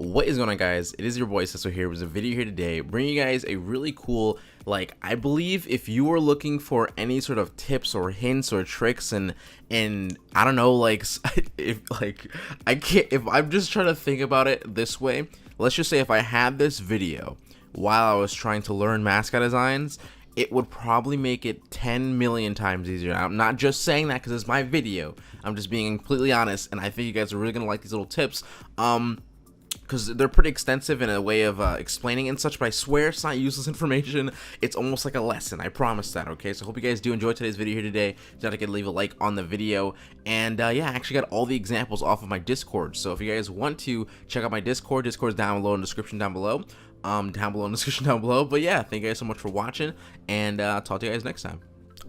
What is going on, guys? It is your boy Sisto here with a video here today, bringing you guys a really cool, I believe if you are looking for any sort of tips or hints or tricks and I don't know, if I'm just trying to think about it this way, let's just say if I had this video while I was trying to learn mascot designs, it would probably make it 10 million times easier. I'm not just saying that because it's my video. I'm just being completely honest, and I think you guys are really gonna like these little tips. Because they're pretty extensive in a way of explaining and such, but I swear it's not useless information. It's almost like a lesson, I promise that, okay? So I hope you guys do enjoy today's video here today. Don't forget to leave a like on the video, and yeah, I actually got all the examples off of my Discord, so if you guys want to check out my Discord is down below in the description down below. But yeah, thank you guys so much for watching, and talk to you guys next time.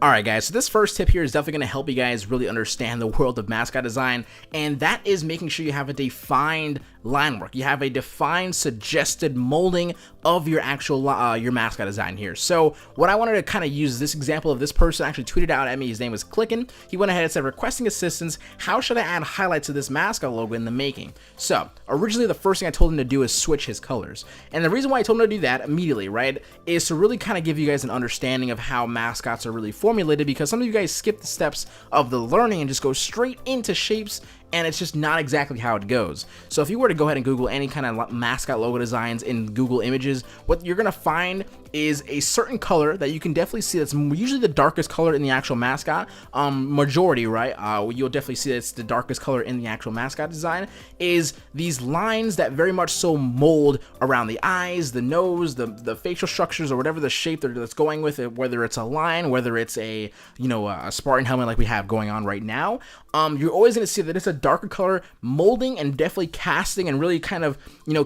Alright guys, so this first tip here is definitely going to help you guys really understand the world of mascot design, and that is making sure you have a defined line work. You have a defined suggested molding of your actual your mascot design here. So what I wanted to kind of use this example of, this person actually tweeted out at me, his name was Clickin'. He went ahead and said, requesting assistance, how should I add highlights to this mascot logo in the making? So originally the first thing I told him to do is switch his colors, and the reason why I told him to do that immediately, right, is to really kind of give you guys an understanding of how mascots are really formulated, because some of you guys skip the steps of the learning and just go straight into shapes, and it's just not exactly how it goes. So if you were to go ahead and Google any kind of mascot logo designs in Google Images, what you're gonna find is a certain color that you can definitely see that's usually the darkest color in the actual mascot. Majority, right? You'll definitely see it's the darkest color in the actual mascot design, is these lines that very much so mold around the eyes, the nose, the facial structures, or whatever the shape that's going with it, whether it's a line, whether it's a a Spartan helmet like we have going on right now. You're always going to see that it's a darker color molding and definitely casting and really kind of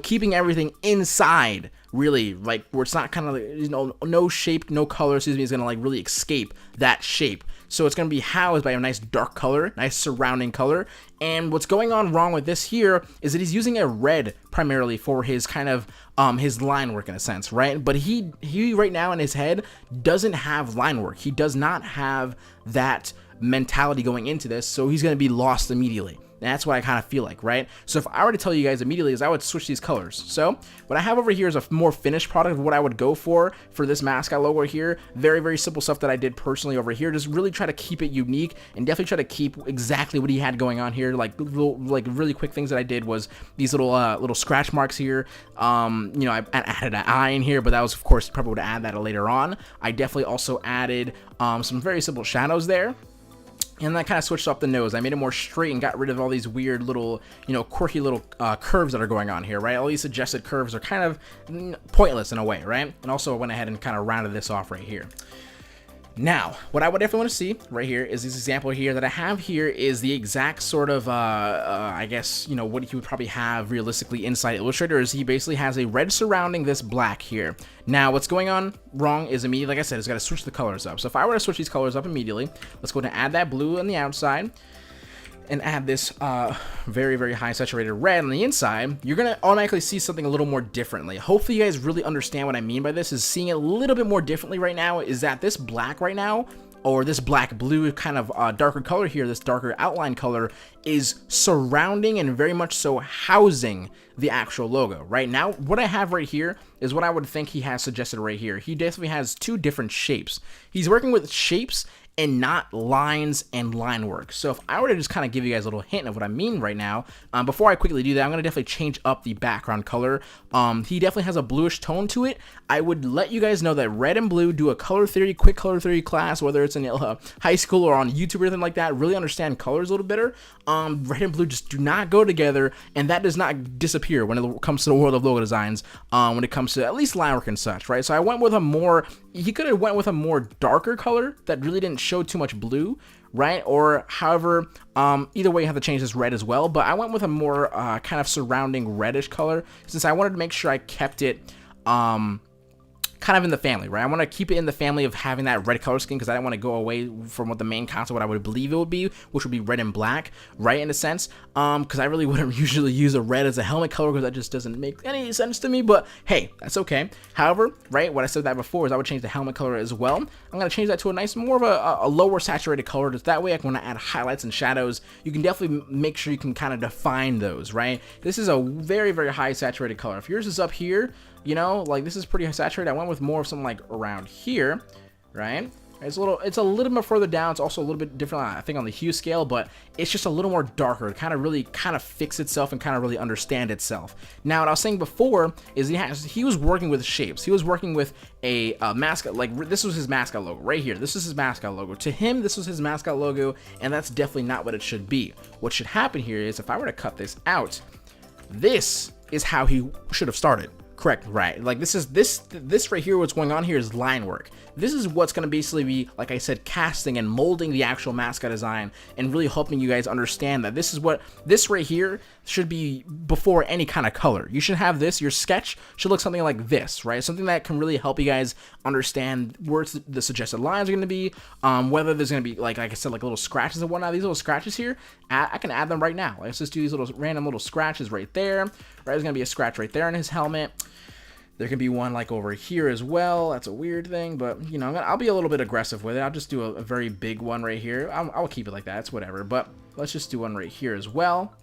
keeping everything inside, really, like where it's not kind of no shape, no color, is going to really escape that shape. So it's going to be housed by a nice dark color, nice surrounding color. And what's going on wrong with this here is that he's using a red primarily for his kind of his line work in a sense, right? But he right now in his head doesn't have line work. He does not have that mentality going into this, so he's going to be lost immediately. And that's what I kind of feel like, right? So if I were to tell you guys immediately, is I would switch these colors. So what I have over here is a more finished product of what I would go for this mascot logo here. Very, very simple stuff that I did personally over here. Just really try to keep it unique and definitely try to keep exactly what he had going on here. Like really quick things that I did was these little scratch marks here. I added an eye in here, but that was, of course, probably would add that later on. I definitely also added some very simple shadows there. And I kind of switched up the nose. I made it more straight and got rid of all these weird little, quirky little curves that are going on here, right? All these suggested curves are kind of pointless in a way, right? And also I went ahead and kind of rounded this off right here. Now, what I would definitely want to see right here is this example here that I have here is the exact sort of, I guess, what he would probably have realistically inside Illustrator is he basically has a red surrounding this black here. Now, what's going on wrong is immediately, like I said, it's got to switch the colors up. So if I were to switch these colors up immediately, let's go ahead and add that blue on the outside and add this very, very high saturated red on the inside, you're going to automatically see something a little more differently. Hopefully you guys really understand what I mean by this, is seeing it a little bit more differently right now, is that this black right now, or this black blue kind of darker color here, this darker outline color, is surrounding and very much so housing the actual logo. Right now, what I have right here is what I would think he has suggested right here. He definitely has two different shapes. He's working with shapes and not lines and line work. So if I were to just kind of give you guys a little hint of what I mean right now, before I quickly do that, I'm going to definitely change up the background color. He definitely has a bluish tone to it. I would let you guys know that red and blue, do a quick color theory class, whether it's in high school or on YouTube or anything like that, really understand colors a little better. Red and blue just do not go together, and that does not disappear when it comes to the world of logo designs, when it comes to at least line work and such, right? So I went with a more, he could have went with a more darker color that really didn't show too much blue, right? Or however, either way you have to change this red as well, but I went with a more kind of surrounding reddish color, since I wanted to make sure I kept it kind kind of in the family, right? I want to keep it in the family of having that red color scheme because I don't want to go away from what the main concept, what I would believe it would be, which would be red and black, right, in a sense. Because I really wouldn't usually use a red as a helmet color because that just doesn't make any sense to me, but hey, that's okay. However, right, what I said that before is I would change the helmet color as well. I'm going to change that to a nice, more of a lower saturated color. Just that way I can, when I add highlights and shadows, you can definitely make sure you can kind of define those, right? This is a very, very high saturated color. If yours is up here, you know, like this is pretty saturated. I went with more of something like around here, right? It's a little bit further down. It's also a little bit different, I think, on the hue scale, but it's just a little more darker. It kind of really fix itself and kind of really understand itself. Now, what I was saying before is he was working with shapes. He was working with a mascot. Like this was his mascot logo right here. This is his mascot logo. To him, this was his mascot logo, and that's definitely not what it should be. What should happen here is if I were to cut this out, this is how he should have started. Correct, right? Like this right here, what's going on here is line work. This is what's going to basically be, like I said, casting and molding the actual mascot design and really helping you guys understand that this is what this right here should be before any kind of color. You should have this, your sketch should look something like this, right? Something that can really help you guys understand where the suggested lines are going to be, whether there's going to be, like I said, like little scratches and whatnot. These little scratches here, I can add them right now. Let's just do these little random little scratches right there. Right, there's going to be a scratch right there on his helmet. There can be one like over here as well. That's a weird thing, but you know, I'll be a little bit aggressive with it. I'll just do a very big one right here. I'll keep it like that. It's whatever, but let's just do one right here as well.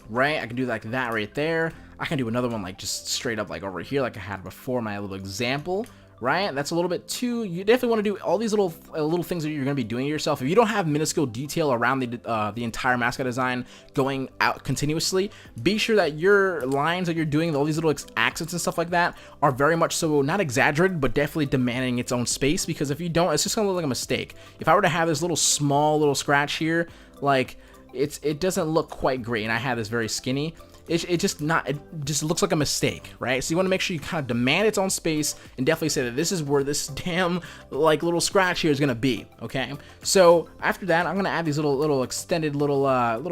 Right, I can do like that right there. I can do another one like just straight up like over here like I had before, my little example. Right, that's a little bit too. You definitely want to do all these little things that you're going to be doing yourself. If you don't have minuscule detail around the entire mascot design going out continuously, be sure that your lines that you're doing, all these little accents and stuff like that, are very much so not exaggerated, but definitely demanding its own space. Because if you don't, it's just going to look like a mistake. If I were to have this small scratch here, like it doesn't look quite great, and I have this very skinny. It just looks like a mistake, right? So you want to make sure you kind of demand its own space and definitely say that this is where this damn like little scratch here is gonna be. Okay, so after that, I'm gonna add these little extended little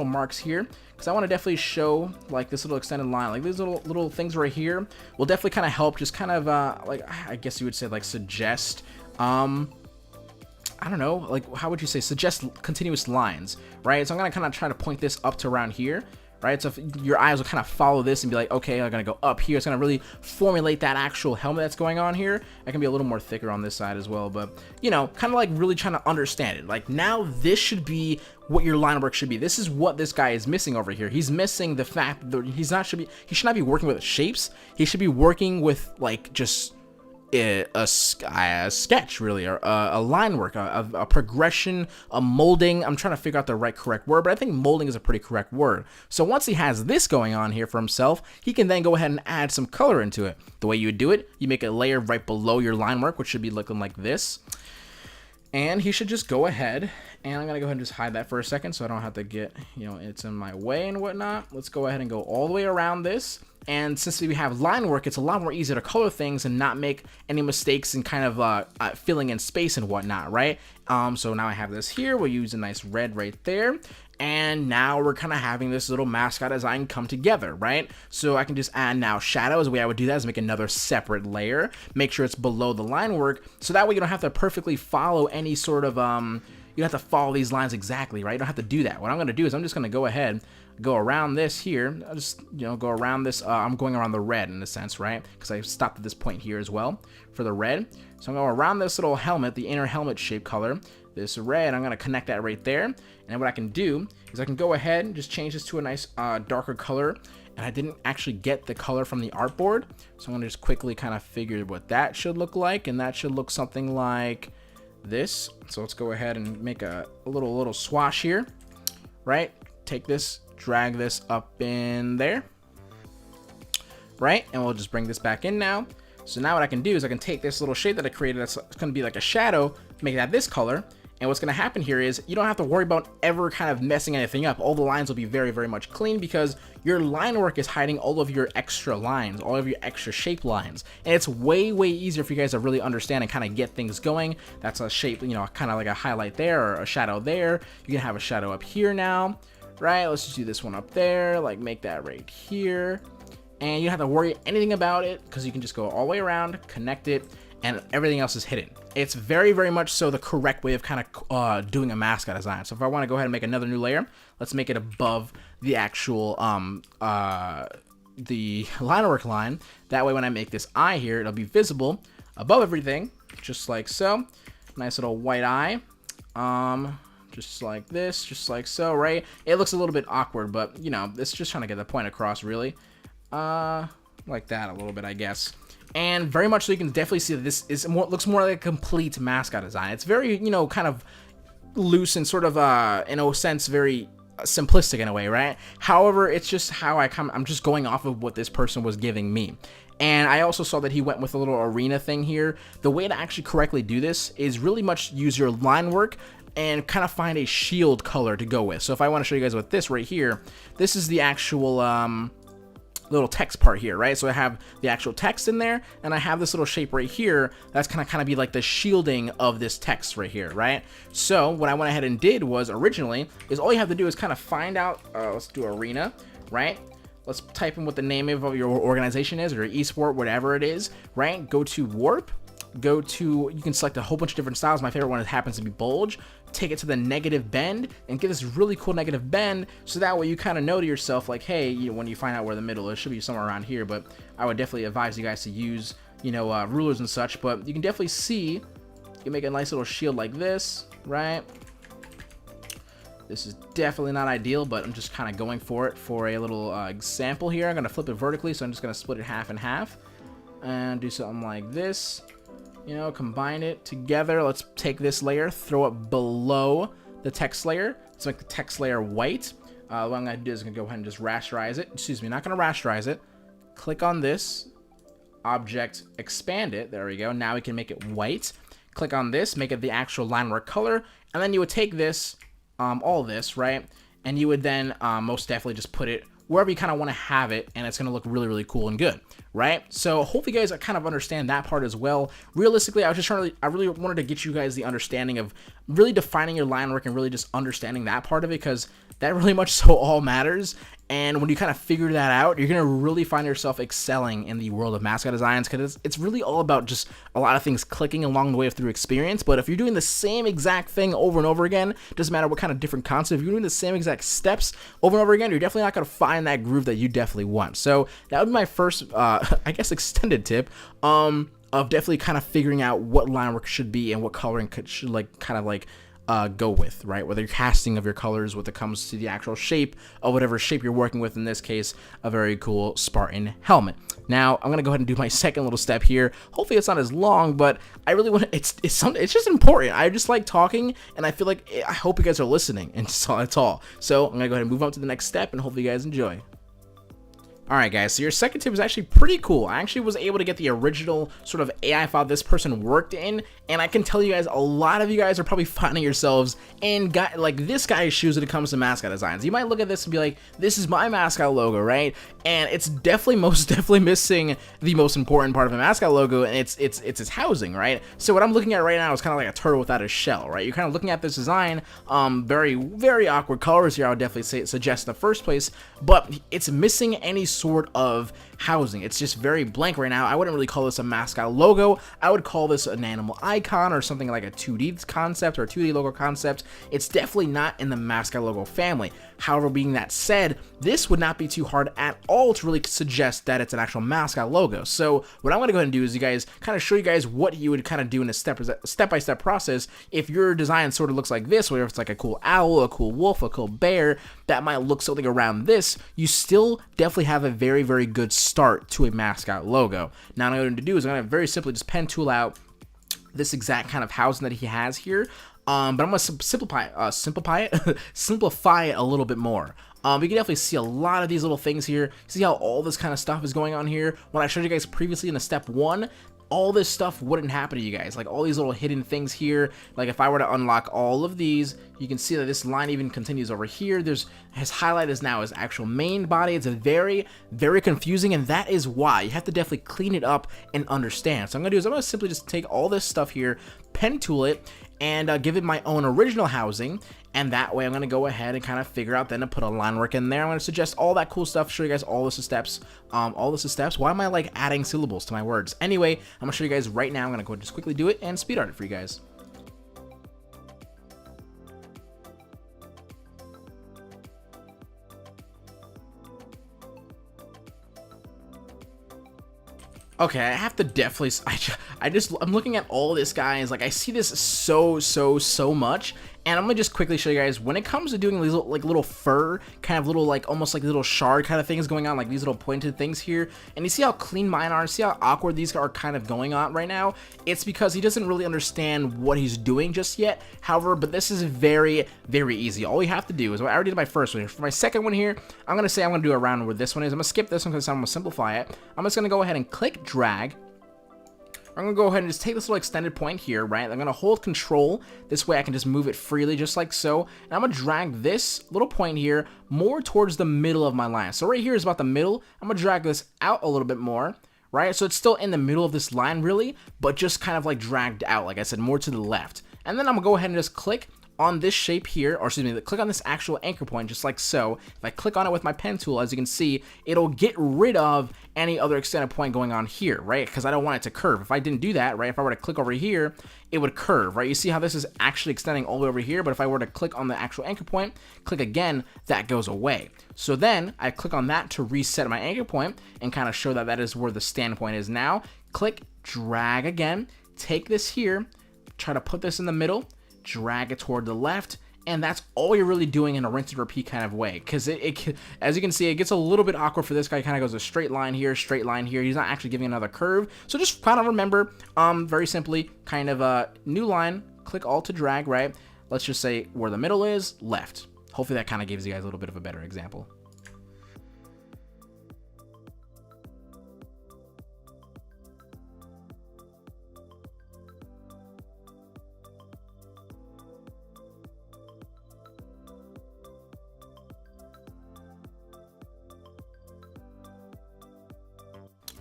marks here because I want to definitely show like this little extended line, like these little things right here will definitely kind of help, just kind of like I guess you would say like suggest. I don't know, like how would you say, suggest continuous lines, right? So I'm gonna kind of try to point this up to around here. Right, so if your eyes will kind of follow this and be like, okay, I'm gonna go up here. It's gonna really formulate that actual helmet that's going on here. I can be a little more thicker on this side as well, but you know, kind of like really trying to understand it. Like now, this should be what your line work should be. This is what this guy is missing over here. He's missing the fact that he should not be working with shapes. He should be working with like just a sketch, really, or a line work, a progression, a molding. I'm trying to figure out the correct word, but I think molding is a pretty correct word. So once he has this going on here for himself, he can then go ahead and add some color into it. The way you would do it, you make a layer right below your line work, which should be looking like this. And he should just go ahead, and I'm going to go ahead and just hide that for a second so I don't have to get, you know, it's in my way and whatnot. Let's go ahead and go all the way around this. And since we have line work, it's a lot more easier to color things and not make any mistakes in kind of filling in space and whatnot, right? So now I have this here. We'll use a nice red right there. And now we're kind of having this little mascot design come together, right? So I can just add now shadows. The way I would do that is make another separate layer. Make sure it's below the line work. So that way you don't have to perfectly follow any sort of, you don't have to follow these lines exactly, right? You don't have to do that. What I'm going to do is I'm just going to go ahead, go around this here. I'll just, you know, go around this. I'm going around the red in a sense, right? Because I stopped at this point here as well for the red. So I'm going around this little helmet, the inner helmet shape color. This red, I'm going to connect that right there. And what I can do is I can go ahead and just change this to a nice darker color. And I didn't actually get the color from the artboard. So I'm going to just quickly kind of figure what that should look like. And that should look something like this. So let's go ahead and make a little swash here, right? Take this, drag this up in there, right? And we'll just bring this back in now. So now what I can do is I can take this little shape that I created that's going to be like a shadow, make that this color. And what's going to happen here is you don't have to worry about ever kind of messing anything up. All the lines will be very, very much clean because your line work is hiding all of your extra lines, all of your extra shape lines. And it's way, way easier for you guys to really understand and kind of get things going. That's a shape, you know, kind of like a highlight there or a shadow there. You can have a shadow up here now, right? Let's just do this one up there, like make that right here. And you don't have to worry anything about it because you can just go all the way around, connect it. and everything else is hidden. It's very, very much so the correct way of kind of doing a mascot design. So if I want to go ahead and make another new layer, let's make it above the actual the line work line. That way when I make this eye here, it'll be visible above everything, just like so. Nice little white eye, just like this, just like so, right? It looks a little bit awkward, but you know, it's just trying to get the point across, really. Like that a little bit, I guess. And very much so you can definitely see that this is looks more like a complete mascot design. It's very, you know, kind of loose and sort of, in a sense, very simplistic in a way, right? However, it's just how I'm just going off of what this person was giving me. And I also saw that he went with a little arena thing here. The way to actually correctly do this is really much use your line work and kind of find a shield color to go with. So if I want to show you guys what this right here, this is the actual little text part here, right? So I have the actual text in there, and I have this little shape right here that's gonna kind of be like the shielding of this text right here, right? So what I went ahead and did was originally is all you have to do is kind of find out, let's do arena, right? Let's type in what the name of your organization is, or your esport, whatever it is, right? Go to warp, go to, you can select a whole bunch of different styles. My favorite one happens to be bulge. Take it to the negative bend and get this really cool negative bend, so that way you kind of know to yourself, like, hey, you know, when you find out where the middle is, it should be somewhere around here, but I would definitely advise you guys to use, you know, rulers and such. But you can definitely see, you can make a nice little shield like this, right? This is definitely not ideal, but I'm just kind of going for it for a little example here. I'm going to flip it vertically, so I'm just going to split it half and half and do something like this. You know, combine it together. Let's take this layer, throw it below the text layer. Let's make the text layer white. What I'm going to do is I'm going to go ahead and just rasterize it. Excuse me, not going to rasterize it. Click on this object, expand it. There we go. Now we can make it white. Click on this, make it the actual line work color. And then you would take this, all this, right? And you would then most definitely just put it wherever you kind of want to have it, and it's going to look really, really cool and good, right? So hopefully you guys kind of understand that part as well. Realistically, I really wanted to get you guys the understanding of really defining your line work and really just understanding that part of it, because that really much so all matters. And when you kind of figure that out, you're going to really find yourself excelling in the world of mascot designs, because it's really all about just a lot of things clicking along the way through experience. But if you're doing the same exact thing over and over again, doesn't matter what kind of different concept, if you're doing the same exact steps over and over again, you're definitely not going to find that groove that you definitely want. So that would be my first, I guess, extended tip of definitely kind of figuring out what line work should be and what coloring should like kind of like go with, right? Whether you're casting of your colors when it comes to the actual shape of whatever shape you're working with, in this case, a very cool Spartan helmet. Now, I'm going to go ahead and do my second little step here. Hopefully it's not as long, but I really want to, it's just important. I just like talking, and I feel like, I hope you guys are listening, and that's all. So I'm going to go ahead and move on to the next step, and hopefully you guys enjoy. Alright guys, so your second tip is actually pretty cool. I actually was able to get the original sort of AI file this person worked in, and I can tell you guys, a lot of you guys are probably finding yourselves in like this guy's shoes when it comes to mascot designs. You might look at this and be like, this is my mascot logo, right? And it's definitely, most definitely missing the most important part of a mascot logo, and it's its housing, right? So what I'm looking at right now is kind of like a turtle without a shell, right? You're kind of looking at this design, very, very awkward colors here, I would definitely suggest in the first place, but it's missing any sort of housing. It's just very blank right now. I wouldn't really call this a mascot logo. I would call this an animal icon or something like a 2D concept or a 2D logo concept. It's definitely not in the mascot logo family. However, being that said, this would not be too hard at all to really suggest that it's an actual mascot logo. So what I'm going to go ahead and do is you guys kind of show you guys what you would kind of do in a step-by-step process if your design sort of looks like this, whether it's like a cool owl, a cool wolf, a cool bear, that might look something around this. You still definitely have a very, very good start to a mascot logo. Now what I'm going to do is I'm going to very simply just pen tool out this exact kind of housing that he has here. But I'm going to simplify it a little bit more. You can definitely see a lot of these little things here. See how all this kind of stuff is going on here? When I showed you guys previously in the step 1, all this stuff wouldn't happen to you guys. Like all these little hidden things here. Like if I were to unlock all of these, you can see that this line even continues over here. His highlight is now his actual main body. It's a very, very confusing, and that is why you have to definitely clean it up and understand. So I'm going to do is I'm going to simply just take all this stuff here, pen tool it and give it my own original housing. And that way I'm going to go ahead and kind of figure out then to put a line work in there. I'm going to suggest all that cool stuff, show you guys all this is steps. Why am I like adding syllables to my words? Anyway, I'm going to show you guys right now. I'm going to go just quickly do it and speed art it for you guys. Okay, I have to definitely, I'm looking at all this, guys, like I see this so much, and I'm gonna just quickly show you guys, when it comes to doing these little fur, kind of little, like, almost like little shard kind of things going on, like these little pointed things here, and you see how clean mine are, see how awkward these are kind of going on right now? It's because he doesn't really understand what he's doing just yet. However, but this is very easy. All we have to do is, I already did my first one here. For my second one here, I'm gonna do a round where this one is. I'm gonna skip this one because I'm gonna simplify it. I'm just gonna go ahead and click drag. I'm gonna go ahead and just take this little extended point here, right? I'm gonna hold control. This way I can just move it freely, just like so. And I'm gonna drag this little point here more towards the middle of my line. So right here is about the middle. I'm gonna drag this out a little bit more, right? So it's still in the middle of this line really, but just kind of like dragged out, like I said, more to the left. And then I'm gonna go ahead and just click on this shape here, or excuse me, click on this actual anchor point, just like so. If I click on it with my pen tool, as you can see, it'll get rid of any other extended point going on here, right? Because I don't want it to curve. If I didn't do that, right, if I were to click over here, it would curve, right? You see how this is actually extending all the way over here, but if I were to click on the actual anchor point, click again, that goes away. So then I click on that to reset my anchor point and kind of show that that is where the standpoint is now. Click, drag again, take this here, try to put this in the middle, drag it toward the left, and that's all you're really doing in a rinse and repeat kind of way, because it as you can see, it gets a little bit awkward for this guy. Kind of goes a straight line here, he's not actually giving another curve. So just kind of remember, very simply, kind of a new line, click alt to drag, right? Let's just say where the middle is, left. Hopefully that kind of gives you guys a little bit of a better example.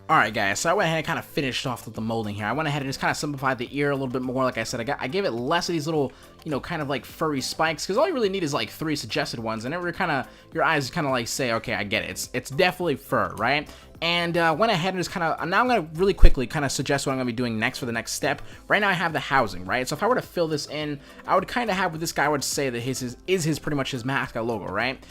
Alright guys, so I went ahead and kind of finished off with the molding here. I went ahead and just kind of simplified the ear a little bit more. Like I said, I gave it less of these little, you know, kind of like furry spikes, because all you really need is like 3 suggested ones, and your eyes kind of like say, okay, I get it. It's definitely fur, right? And went ahead and just kind of, now I'm going to really quickly kind of suggest what I'm going to be doing next for the next step. Right now I have the housing, right? So if I were to fill this in, I would kind of have what this guy would say that his pretty much his mascot logo, right?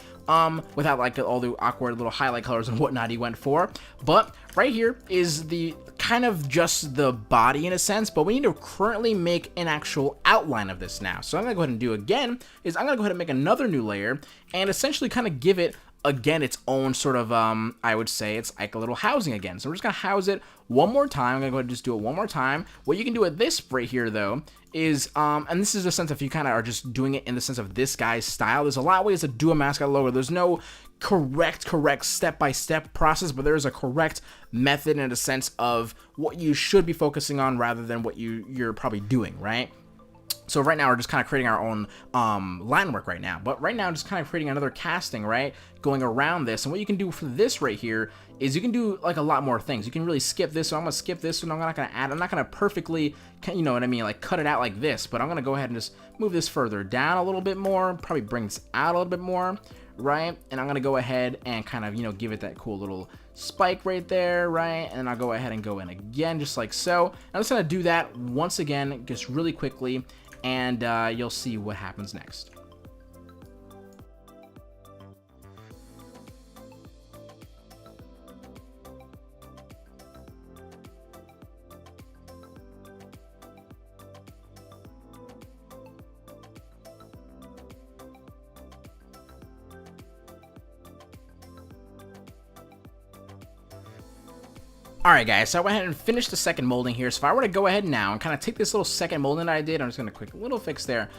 Without like all the awkward little highlight colors and whatnot he went for. But right here is the kind of just the body in a sense, but we need to currently make an actual outline of this now. So I'm going to go ahead and do again is I'm going to go ahead and make another new layer and essentially kind of give it again its own sort of I would say it's like a little housing again. So we're just gonna house it one more time. I'm gonna go ahead and just do it one more time. What you can do with this right here though is and this is a sense if you kind of are just doing it in the sense of this guy's style. There's a lot of ways to do a mascot logo. There's no correct step-by-step process, but there is a correct method in a sense of what you should be focusing on rather than what you're probably doing, right? So right now we're just kind of creating our own line work right now. But right now I'm just kind of creating another casting, right? Going around this. And what you can do for this right here is you can do like a lot more things. You can really skip this. So I'm going to skip this and I'm not going to add. I'm not going to perfectly, you know what I mean, like cut it out like this. But I'm going to go ahead and just move this further down a little bit more. Probably bring this out a little bit more, right? And I'm going to go ahead and kind of, you know, give it that cool little spike right there, right? And I'll go ahead and go in again, just like so. I'm just going to do that once again, just really quickly. And you'll see what happens next. Alright guys, so I went ahead and finished the second molding here. So if I were to go ahead now and kind of take this little second molding that I did, I'm just going to quick little fix there.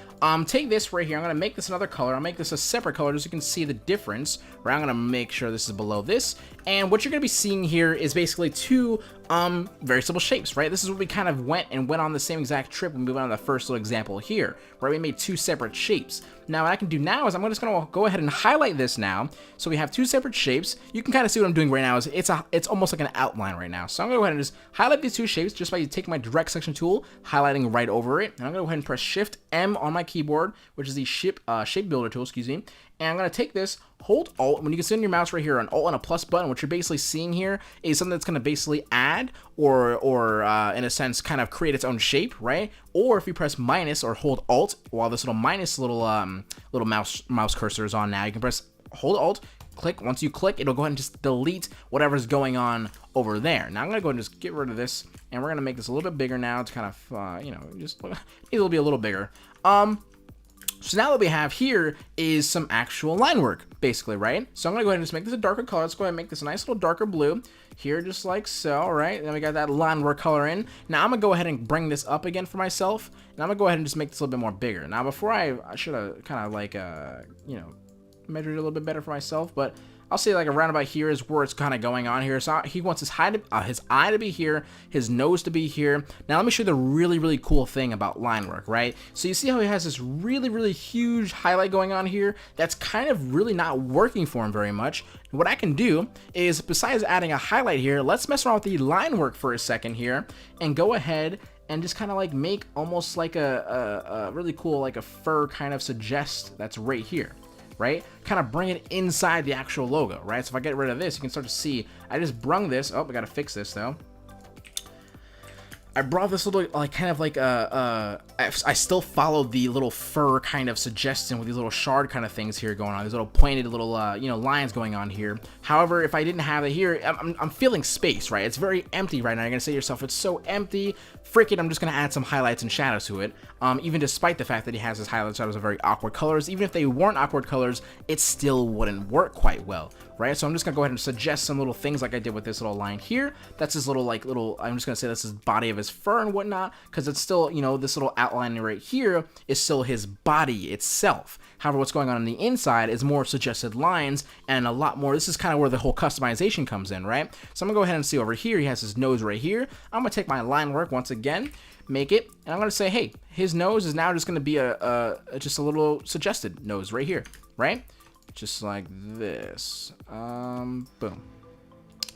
Take this right here, I'm going to make this another color. I'll make this a separate color just so you can see the difference. Right, I'm going to make sure this is below this. And what you're going to be seeing here is basically two Very simple shapes, right? This is what we kind of went on the same exact trip when we went on the first little example here, where we made 2 separate shapes. Now what I can do now is I'm just gonna go ahead and highlight this now. So we have 2 separate shapes. You can kind of see what I'm doing right now is it's almost like an outline right now. So I'm gonna go ahead and just highlight these 2 shapes just by taking my direct selection tool, highlighting right over it. And I'm gonna go ahead and press Shift M on my keyboard, which is the shape builder tool, excuse me. And I'm gonna take this, hold Alt, when you can see on your mouse right here, an Alt and a plus button, what you're basically seeing here is something that's gonna basically add or in a sense kind of create its own shape, right? Or if you press minus or hold Alt while this little minus little mouse cursor is on now, you can press hold Alt, click. Once you click, it'll go ahead and just delete whatever's going on over there. Now I'm gonna go ahead and just get rid of this, and we're gonna make this a little bit bigger now to kind of just it'll be a little bigger. So now what we have here is some actual line work, basically, right? So I'm gonna go ahead and just make this a darker color. Let's go ahead and make this a nice little darker blue here, just like so, right? Then we got that line work color in. Now I'm gonna go ahead and bring this up again for myself, and I'm gonna go ahead and just make this a little bit more bigger. Now before I should have kind of like, measured it a little bit better for myself, but I'll say like around about here is where it's kind of going on here. So he wants his eye to be here, his nose to be here. Now let me show you the really, really cool thing about line work, right? So you see how he has this really, really huge highlight going on here that's kind of really not working for him very much. What I can do is, besides adding a highlight here, let's mess around with the line work for a second here and go ahead and just kind of like make almost like a really cool, like a fur kind of suggest that's right here. Right? Kind of bring it inside the actual logo, right? So if I get rid of this, you can start to see, I just brung this, oh, I gotta fix this though. I brought this little, like, kind of like, I still follow the little fur kind of suggestion with these little shard kind of things here going on, these little pointed little, lines going on here. However, if I didn't have it here, I'm feeling space, right? It's very empty right now. You're gonna say to yourself, it's so empty, freak it, I'm just gonna add some highlights and shadows to it. Even despite the fact that he has his highlights and shadows are very awkward colors, even if they weren't awkward colors, it still wouldn't work quite well, right? So I'm just gonna go ahead and suggest some little things like I did with this little line here. That's his little, I'm just gonna say that's his body of his fur and whatnot, because it's still, this little outline right here is still his body itself. However, what's going on the inside is more suggested lines and a lot more. This is kind of where the whole customization comes in, right? So I'm gonna go ahead and see over here, he has his nose right here. I'm gonna take my line work once again, make it, and I'm gonna say, hey, his nose is now just gonna be just a little suggested nose right here, right? Just like this. Boom.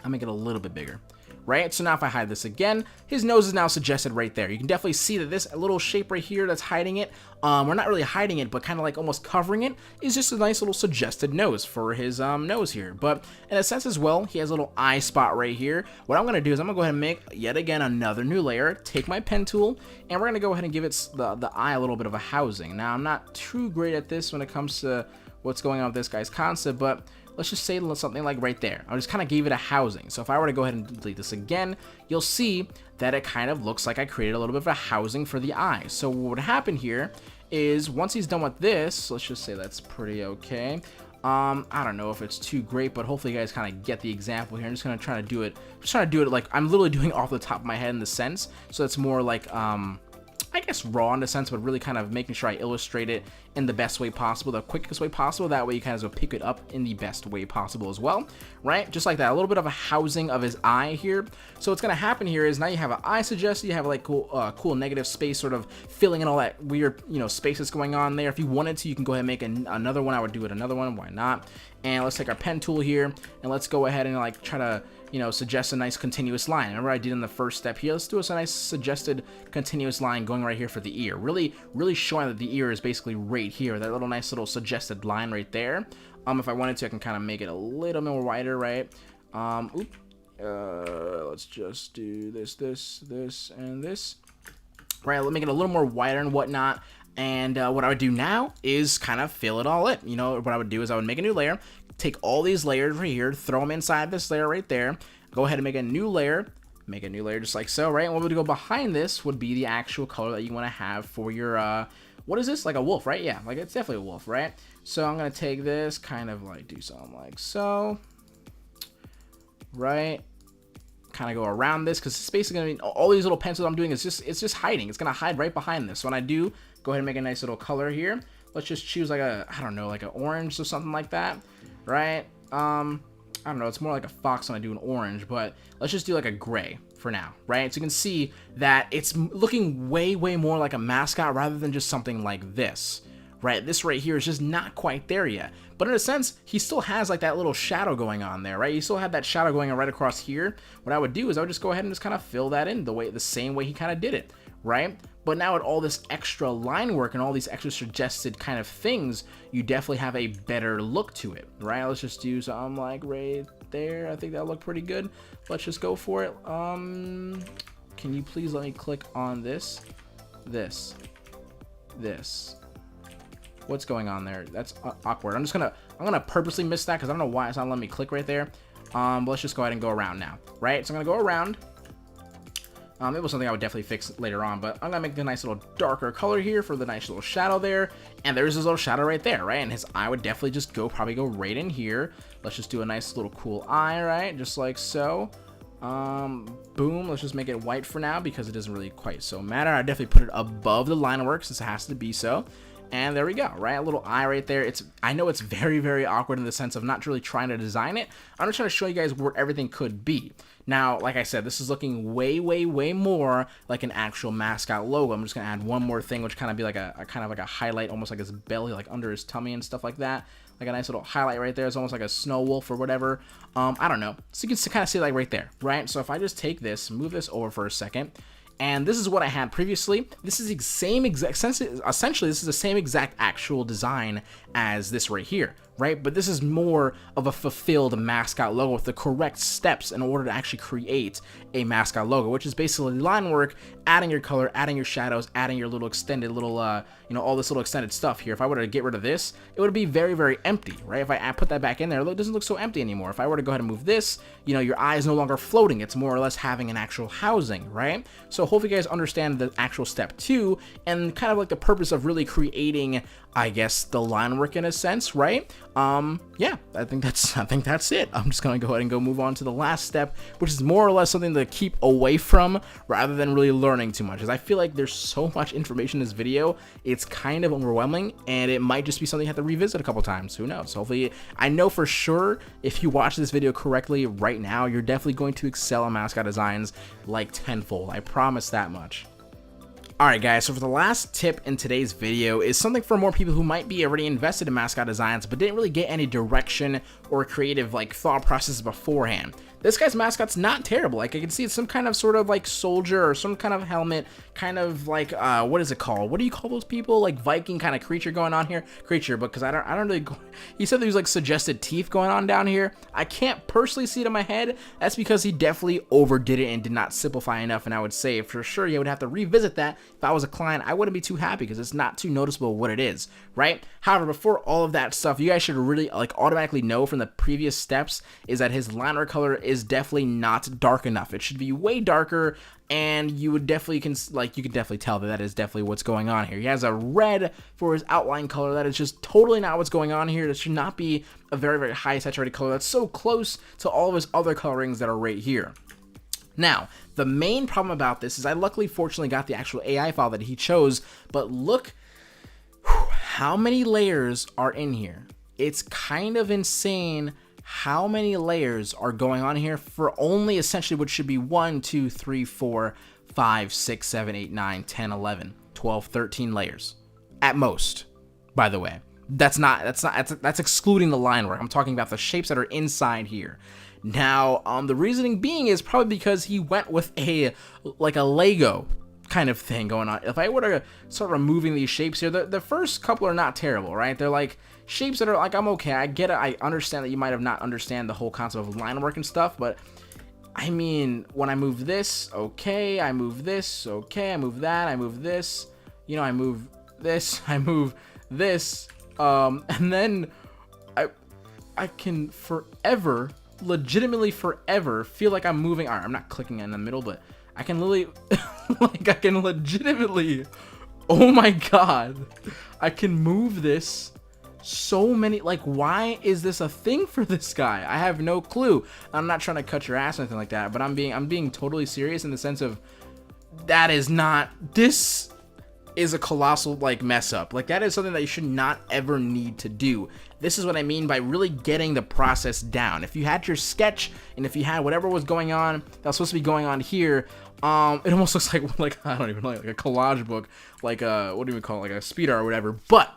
I'll make it a little bit bigger. Right? So now if I hide this again, his nose is now suggested right there. You can definitely see that this little shape right here that's hiding it, we're not really hiding it, but kind of like almost covering it, is just a nice little suggested nose for his nose here. But in a sense as well, he has a little eye spot right here. What I'm going to do is I'm going to go ahead and make, yet again, another new layer, take my pen tool, and we're going to go ahead and give it the eye a little bit of a housing. Now, I'm not too great at this when it comes to what's going on with this guy's concept, but let's just say something like right there. I just kind of gave it a housing. So if I were to go ahead and delete this again, you'll see that it kind of looks like I created a little bit of a housing for the eye. So what would happen here is once he's done with this, let's just say that's pretty okay. I don't know if it's too great, but hopefully you guys kind of get the example here. I'm just gonna try to do it. I'm just trying to do it like I'm literally doing off the top of my head in the sense. So it's more like I guess raw in a sense, but really kind of making sure I illustrate it in the best way possible, the quickest way possible. That way you kind of pick it up in the best way possible as well, right? Just like that, a little bit of a housing of his eye here. So what's gonna happen here is now you have an eye suggested, you have like cool negative space sort of filling in all that weird, space that's going on there. If you wanted to, you can go ahead and make another one. I would do it another one, why not? And let's take our pen tool here and let's go ahead and like try to suggest a nice continuous line. Remember I did in the first step here. Let's do us a nice suggested continuous line going right here for the ear. Really showing that the ear is basically right here. That little nice little suggested line right there. If I wanted to, I can kind of make it a little more wider, right? Let's just do this, and this. Right, let me make it a little more wider and whatnot. And what I would do now is kind of fill it all in. What I would do is I would make a new layer, take all these layers right here, throw them inside this layer right there, go ahead and make a new layer just like so, right? And what would go behind this would be the actual color that you want to have for your, what is this? Like a wolf, right? Yeah, like it's definitely a wolf, right? So I'm going to take this, kind of like do something like so, right? Kind of go around this because it's basically going to be all these little pencils I'm doing is it's just hiding. It's going to hide right behind this. So when I do go ahead and make a nice little color here, let's just choose like I don't know, like an orange or something like that, right? I don't know, it's more like a fox when I do an orange, but let's just do like a gray, for now, right? So you can see that it's looking way more like a mascot rather than just something like this, right? This right here is just not quite there yet. But in a sense, he still has like that little shadow going on there, right? You still have that shadow going on right across here. What I would do is I would just go ahead and just kind of fill that in the same way he kind of did it, right? But now with all this extra line work and all these extra suggested kind of things, you definitely have a better look to it, right? Let's just do something like right there. I think that'll look pretty good. Let's just go for it. Can you please let me click on this? This. What's going on there? That's awkward. I'm gonna purposely miss that because I don't know why it's not letting me click right there. But let's just go ahead and go around now, right? So I'm gonna go around. It was something I would definitely fix later on, but I'm gonna make the nice little darker color here for the nice little shadow there. And there's this little shadow right there, right? And his eye would definitely just probably go right in here. Let's just do a nice little cool eye, right? Just like so. Boom. Let's just make it white for now because it doesn't really quite so matter. I definitely put it above the line work since it has to be so. And there we go, right? A little eye right there. I know it's very awkward in the sense of not really trying to design it. I'm just trying to show you guys where everything could be. Now, like I said, this is looking way more like an actual mascot logo. I'm just gonna add one more thing, which kind of be like a kind of like a highlight, almost like his belly, like under his tummy and stuff like that. Like a nice little highlight right there. It's almost like a snow wolf or whatever. I don't know. So you can kind of see like right there, right? So if I just take this, move this over for a second, and this is what I had previously. This is the same exact, essentially this is the same exact actual design as this right here, right? But this is more of a fulfilled mascot logo with the correct steps in order to actually create a mascot logo, which is basically line work, adding your color, adding your shadows, adding your little extended little, all this little extended stuff here. If I were to get rid of this, it would be very empty, right? If I put that back in there, it doesn't look so empty anymore. If I were to go ahead and move this, your eye is no longer floating. It's more or less having an actual housing, right? So hopefully you guys understand the actual step 2 and kind of like the purpose of really creating, I guess, the line work in a sense, right? Yeah, I think that's it. I'm just gonna go ahead and move on to the last step, which is more or less something to keep away from rather than really learning too much, because I feel like there's so much information in this video, it's kind of overwhelming, and it might just be something you have to revisit a couple times. Who knows? Hopefully, I know for sure if you watch this video correctly right now, you're definitely going to excel in mascot designs like tenfold. I promise that much. Alright guys, so for the last tip in today's video is something for more people who might be already invested in mascot designs but didn't really get any direction or creative thought process beforehand. This guy's mascot's not terrible. Like I can see it's some kind of sort of like soldier or some kind of helmet, kind of like what is it called? What do you call those people? Like Viking kind of creature going on here. Creature, because I don't really he said there's like suggested teeth going on down here. I can't personally see it in my head. That's because he definitely overdid it and did not simplify enough, and I would say for sure you would have to revisit that. If I was a client, I wouldn't be too happy because it's not too noticeable what it is, right? However, before all of that stuff, you guys should really automatically know from the previous steps is that his liner color is definitely not dark enough. It should be way darker, and you would definitely you could definitely tell that is definitely what's going on here. He has a red for his outline color. That is just totally not what's going on here. This should not be a very high saturated color that's so close to all of his other colorings that are right here. Now, the main problem about this is I fortunately got the actual AI file that he chose, but look how many layers are in here. It's kind of insane how many layers are going on here for only essentially what should be 1, 2, 3, 4, 5, 6, 7, 8, 9, 10, 11, 12, 13 layers at most, by the way. That's excluding the line work. I'm talking about the shapes that are inside here. Now, the reasoning being is probably because he went with a Lego kind of thing going on. If I were to start removing these shapes here, the first couple are not terrible, right? They're like shapes that are like, I'm okay, I get it, I understand that you might have not understand the whole concept of line work and stuff, but I mean, when I move this, okay, I move this, okay, I move that, I move this, I move this, I move this, and then I can legitimately forever feel like I'm moving. Alright, I'm not clicking in the middle, but I can literally legitimately, oh my god, I can move this so many, why is this a thing for this guy? I have no clue. I'm not trying to cut your ass or anything like that, but I'm being totally serious in the sense of that is not this. is a colossal like mess up. Like that is something that you should not ever need to do. This is what I mean by really getting the process down. If you had your sketch and if you had whatever was going on that was supposed to be going on here, it almost looks like I don't even know, like a collage book, like what do we call it, like a speed art or whatever. But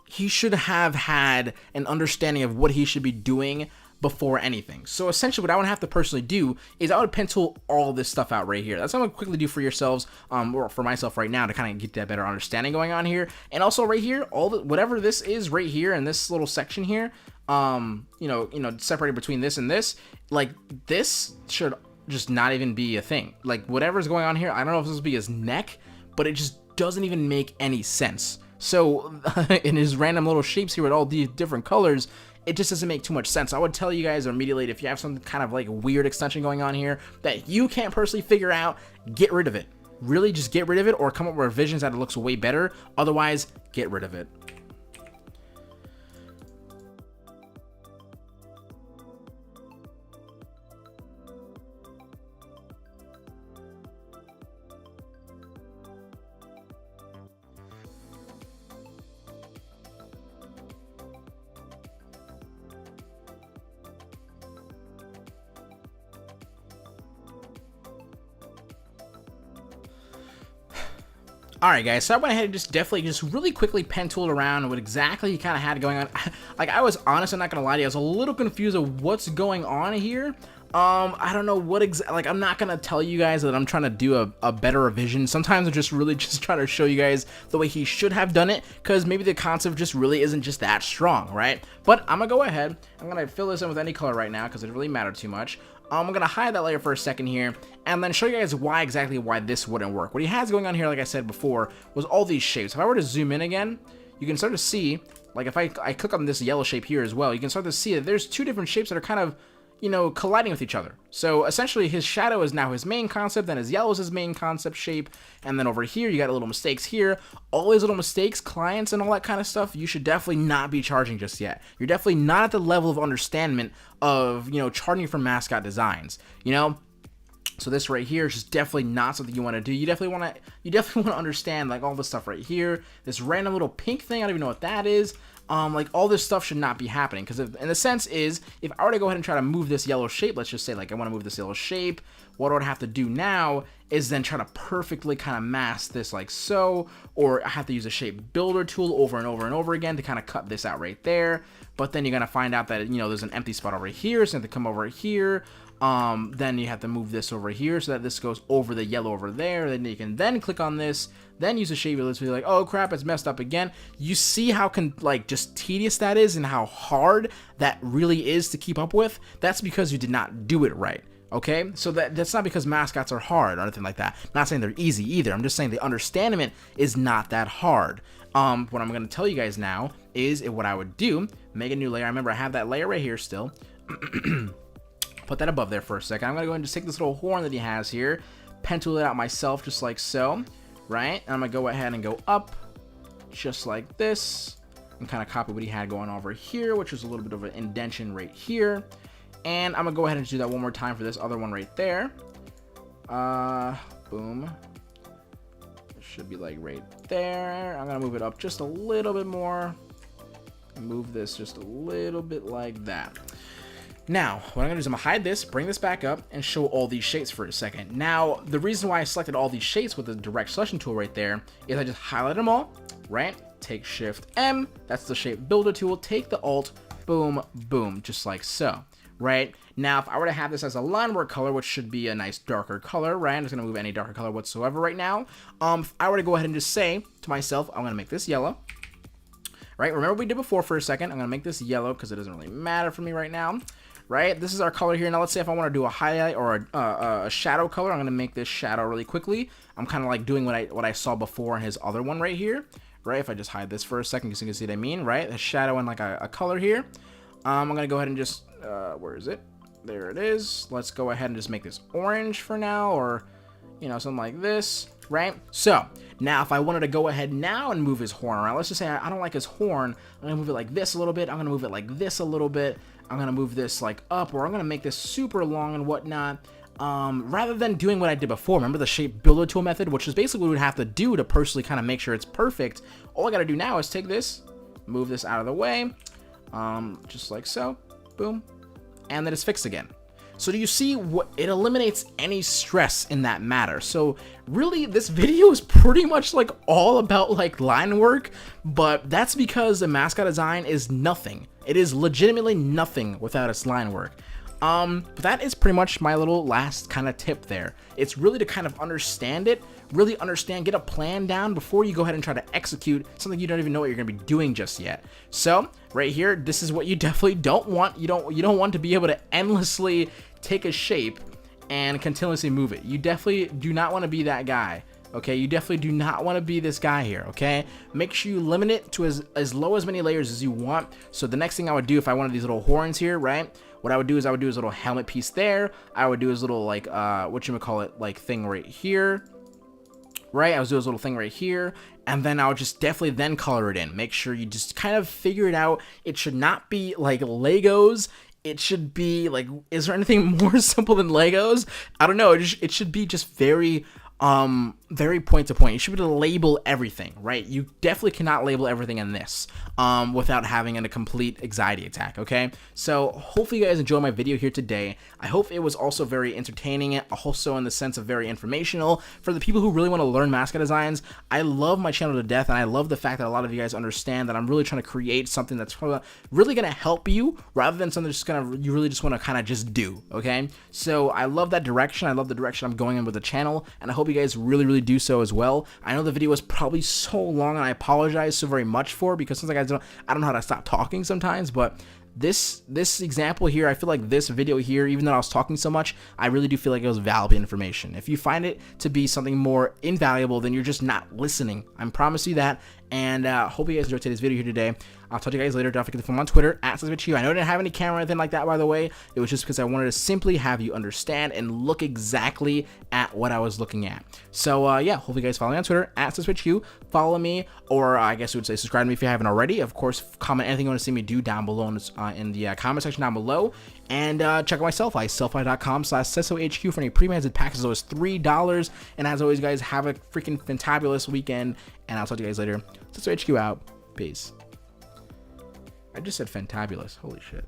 he should have had an understanding of what he should be doing before anything. So essentially what I would have to personally do is I would pencil all this stuff out right here. That's what I'm gonna quickly do for yourselves, or for myself right now, to kind of get that better understanding going on here. And also right here, whatever this is right here in this little section here, you know, separated between this and this, like this should just not even be a thing. Like whatever's going on here, I don't know if this will be his neck, but it just doesn't even make any sense. So in his random little shapes here with all these different colors, it just doesn't make too much sense. I would tell you guys immediately, if you have some kind of like weird extension going on here that you can't personally figure out, get rid of it. Really just get rid of it, or come up with revisions that it looks way better. Otherwise, get rid of it. Alright guys, so I went ahead and just really quickly pen tooled around what exactly he kind of had going on. Like, I was honest, I'm not gonna lie to you, I was a little confused of what's going on here. I don't know what like, I'm not gonna tell you guys that I'm trying to do a better revision. Sometimes I'm just really just trying to show you guys the way he should have done it, because maybe the concept just really isn't just that strong, right? But I'm gonna go ahead, I'm gonna fill this in with any color right now, because it really mattered too much. I'm gonna hide that layer for a second here, and then show you guys why this wouldn't work. What he has going on here, like I said before, was all these shapes. If I were to zoom in again, you can start to see, like if I click on this yellow shape here as well, you can start to see that there's two different shapes that are kind of, you know, colliding with each other. So essentially his shadow is now his main concept, then his yellow is his main concept shape, and then over here you got little mistakes here. All these little mistakes, clients and all that kind of stuff, you should definitely not be charging just yet. You're definitely not at the level of understanding of, you know, charging for mascot designs, you know? So this right here is just definitely not something you want to do. You definitely want to understand like all this stuff right here. This random little pink thing, I don't even know what that is. Like all this stuff should not be happening, because in the sense is, if I were to go ahead and try to move this yellow shape, let's just say like I want to move this yellow shape, what I would have to do now is then try to perfectly kind of mask this like so, or I have to use a shape builder tool over and over and over again to kind of cut this out right there. But then you're gonna find out that, you know, there's an empty spot over here, so you have to come over here. Then you have to move this over here so that this goes over the yellow over there. Then you can then click on this, then use a shape builder to be like, oh crap, it's messed up again. You see how like just tedious that is and how hard that really is to keep up with? That's because you did not do it right. Okay, so that's not because mascots are hard or anything like that. Not saying they're easy either. I'm just saying the understanding is not that hard. What I'm going to tell you guys now is what I would do. Make a new layer. I remember I have that layer right here still. Put that above there for a second. I'm going to go ahead and just take this little horn that he has here, pen tool it out myself just like so, right? And I'm going to go ahead and go up just like this and kind of copy what he had going over here, which is a little bit of an indentation right here. And I'm gonna go ahead and do that one more time for this other one right there. Boom. It should be like right there. I'm gonna move it up just a little bit more. Move this just a little bit like that. Now, what I'm gonna do is I'm gonna hide this, bring this back up, and show all these shapes for a second. Now, the reason why I selected all these shapes with the direct selection tool right there is I just highlight them all, right? Take Shift M, that's the shape builder tool, take the Alt, boom, boom, just like so. Right now, if I were to have this as a line work color, which should be a nice darker color, right? I'm just gonna move any darker color whatsoever right now. If I were to go ahead and just say to myself, I'm gonna make this yellow, right? Remember what we did before for a second. I'm gonna make this yellow because it doesn't really matter for me right now, right? This is our color here. Now let's say if I want to do a highlight or a shadow color, I'm gonna make this shadow really quickly. I'm kind of like doing what I saw before in his other one right here, right? If I just hide this for a second, so you can see what I mean, right? A shadow and like a color here. I'm gonna go ahead and just where is it? There it is. Let's go ahead and just make this orange for now, or you know, something like this, right? So now if I wanted to go ahead now and move his horn around, let's just say I don't like his horn, I'm gonna move it like this a little bit, I'm gonna move it like this a little bit, I'm gonna move this like up, or I'm gonna make this super long and whatnot. rather than doing what I did before. Remember the shape builder tool method, which is basically what we would have to do to personally kind of make sure it's perfect. All I got to do now is take this, move this out of the way, just like so, boom, and then it's fixed again. So do you see what it eliminates any stress in that matter? So really this video is pretty much like all about like line work, but that's because the mascot design is nothing. It is legitimately nothing without its line work. But that is pretty much my little last kind of tip there. It's really to kind of understand it, really understand, get a plan down before you go ahead and try to execute something you don't even know what you're going to be doing just yet. So right here, this is what you definitely don't want. You don't want to be able to endlessly take a shape and continuously move it. You definitely do not want to be that guy. Okay, you definitely do not want to be this guy here, okay? Make sure you limit it to as low as many layers as you want. So the next thing I would do if I wanted these little horns here, right? What I would do is a little helmet piece there. I would do his little like whatchamacallit, like thing right here. Right, I would do his little thing right here, and then I would just definitely then color it in. Make sure you just kind of figure it out. It should not be like Legos. It should be like, is there anything more simple than Legos? I don't know. It should be just very point to point. You should be able to label everything, right? You definitely cannot label everything in this without having a complete anxiety attack, okay? So hopefully you guys enjoyed my video here today. I hope it was also very entertaining, also in the sense of very informational for the people who really want to learn mascot designs. I love my channel to death, and I love the fact that a lot of you guys understand that I'm really trying to create something that's really going to help you rather than something you really just want to kind of just do, okay? So I love that direction. I love the direction I'm going in with the channel, and I hope you guys really do so as well. I know the video was probably so long, and I apologize so very much for it, because sometimes I don't know how to stop talking sometimes, but this example here, I feel like this video here, even though I was talking so much, I really do feel like it was valuable information. If you find it to be something more invaluable, then you're just not listening. I promise you that. And hope you guys enjoyed today's video here today. I'll talk to you guys later. Don't forget to follow me on Twitter @SuspectU. I know I didn't have any camera or anything like that, by the way. It was just because I wanted to simply have you understand and look exactly at what I was looking at. So yeah, hopefully you guys follow me on Twitter @SuspectU. Follow me, or I guess you would say subscribe to me if you haven't already. Of course, comment anything you want to see me do down below in the comment section down below. And check out my Sellfy, sellfy.com/SessoHQ for any pre-managed packages as low as $3. And as always, guys, have a freaking fantabulous weekend, and I'll talk to you guys later. SessoHQ out. Peace. I just said fantabulous. Holy shit.